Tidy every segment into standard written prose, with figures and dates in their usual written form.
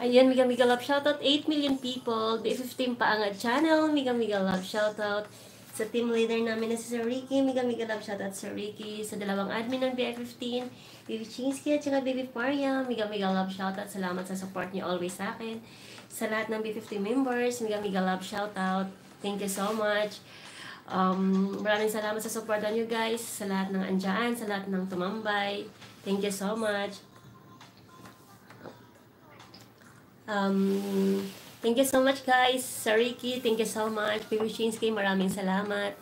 Ayan, Mega Mega Love shoutout, 8 million people, B15 Paangat Channel, Mega Mega Love shoutout sa team leader namin na si Sir Ricky, Mega Mega Love shoutout Sir Ricky, sa dalawang admin ng BF15, Baby Chinsky at saka Baby Maria, Mega Mega Love shoutout, salamat sa support niyo always sa akin. Sa lahat ng B15 members, Mega Mega Love shoutout, thank you so much. Maraming salamat sa support niyo guys, sa lahat ng andyan, sa lahat ng tumambay, thank you so much. Thank you so much guys. Sir Ricky, thank you so much. Baby Shinsky, maraming salamat.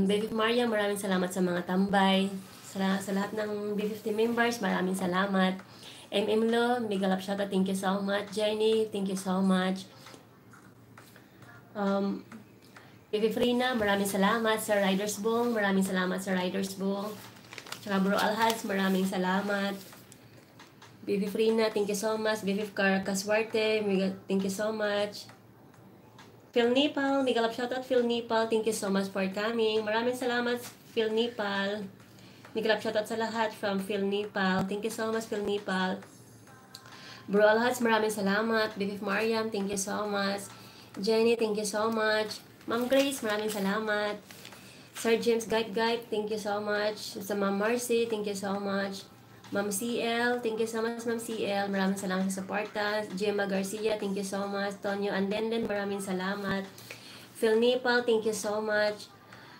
Baby Maria, maraming salamat sa mga tambay. Sa lahat ng B50 members, maraming salamat. MM Lo, mega love shoutout, thank you so much. Jenny, thank you so much. Baby Frina, maraming salamat. Sir Riders Bong, maraming salamat Sir Riders Bong. Tsaka Bro Alhaz, maraming salamat. Baby Frina, thank you so much. Baby Kaswarte, thank you so much. Phil Nipal, mega love shoutout Phil Nipal, thank you so much for coming. Maraming salamat Phil Nipal. Mega love shoutout sa lahat from Phil Nipal. Thank you so much Phil Nipal. Bro Alhats, maraming salamat. Baby Mariam, thank you so much. Jenny, thank you so much. Ma'am Grace, maraming salamat. Sir James Guide, thank you so much. Sa Ma'am Marcy, thank you so much. Ma'am CL, thank you so much Ma'am CL. Maraming salamat sa suporta. Gemma Garcia, thank you so much. Tonyo Andenden, maraming salamat. Phil Nipal, thank you so much.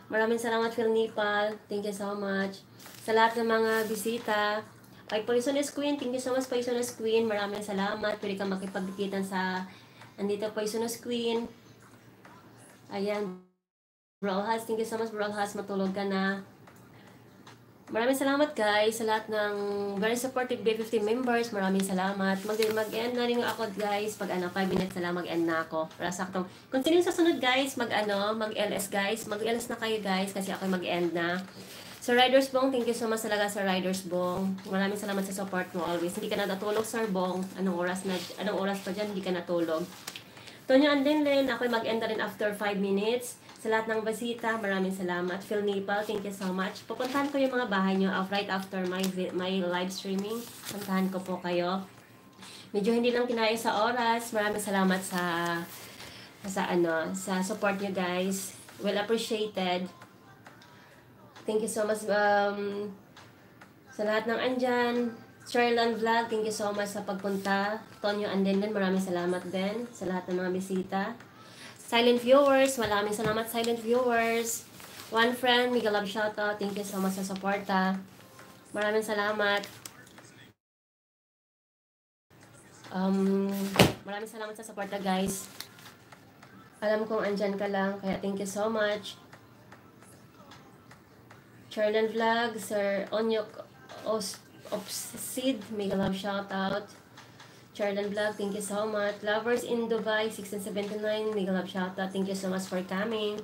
Maraming salamat Phil Nipal, thank you so much. Sa lahat ng mga bisita, ay Poisonous Queen, thank you so much Poisonous Queen. Maraming salamat. Pwede kang makipagdikitan sa andito Poisonous Queen. Ayan. Bro Has, thank you so much Bro Has, matulog ka na. Maraming salamat guys sa lahat ng very supportive B50 members. Maraming salamat. Mag-end na rin ako guys. Pag 5 minutes na lang mag-end na ako. Para saktong. Kung sino sa sunod guys, mag-LS guys. Mag-LS na kayo guys kasi ako mag-end na. Sir Riders Bong, thank you so much talaga Sir Riders Bong. Maraming salamat sa support mo always. Hindi ka na natulog Sir Bong. Anong oras pa dyan, hindi ka natulog. Tonyo Andenden, ako mag-end na rin after 5 minutes. Sa lahat ng basita, maraming salamat. Phil Nipal, thank you so much. Pupuntahan ko yung mga bahay nyo right after my live streaming. Puntahan ko po kayo. Medyo hindi lang kinaya sa oras. Maraming salamat sa support nyo guys. Well appreciated. Thank you so much sa lahat ng andyan. Charlan Vlog, thank you so much sa pagpunta. Tonyo Andenden, maraming salamat din sa lahat ng mga bisita. Silent viewers, maraming salamat silent viewers. One friend, mega love shoutout. Thank you so much sa suporta. Maraming salamat. Maraming salamat sa suporta guys. Alam kong andyan ka lang, kaya thank you so much. Charlan Vlog, Sir Onyok Obsid, mega love shoutout. Charlan Vlog, thank you so much. Lovers in Dubai, 1679, mega love shoutout. Thank you so much for coming.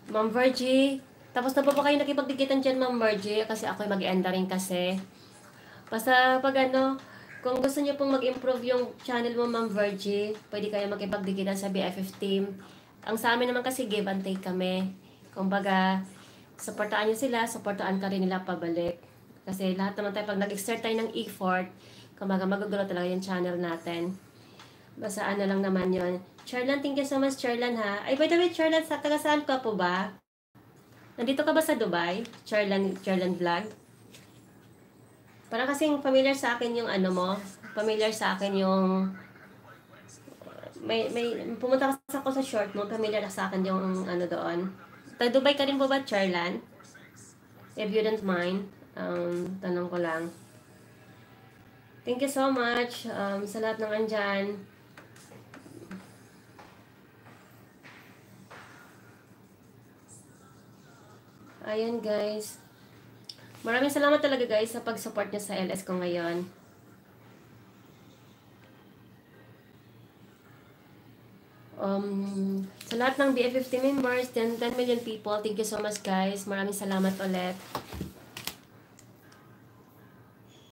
Ma'am Virgie, tapos na po ba kayo nakipagdikitan dyan, Ma'am Virgie? Kasi ako'y mag-end rin kasi. Basta pag kung gusto niyo pong mag-improve yung channel mo, Ma'am Virgie, pwede kayo makipagdikitan sa BF15. Ang sa amin naman kasi give and take kami. Kumbaga, supportaan nyo sila, supportaan ka rin nila pabalik. Kasi lahat naman tayo, pag nag-exert tayo ng effort, kumbaga magugulo talaga yung channel natin. Basta lang naman yon. Charlan, thank you so much Charlan ha. Ay, by the way, Charlan, taga saan ka po ba? Nandito ka ba sa Dubai? Charlan Vlog? Parang kasing familiar sa akin yung mo, familiar sa akin yung may pumunta ako sa short mo, familiar sa akin yung doon. Taga Dubai ka rin po ba, Charlan? If you don't mind. Tanong ko lang. Thank you so much sa lahat ng andyan. Ayan guys. Maraming salamat talaga guys sa pag-support nyo sa LS ko ngayon. Sa lahat ng BF50 members, 10 million people, thank you so much guys. Maraming salamat ulit.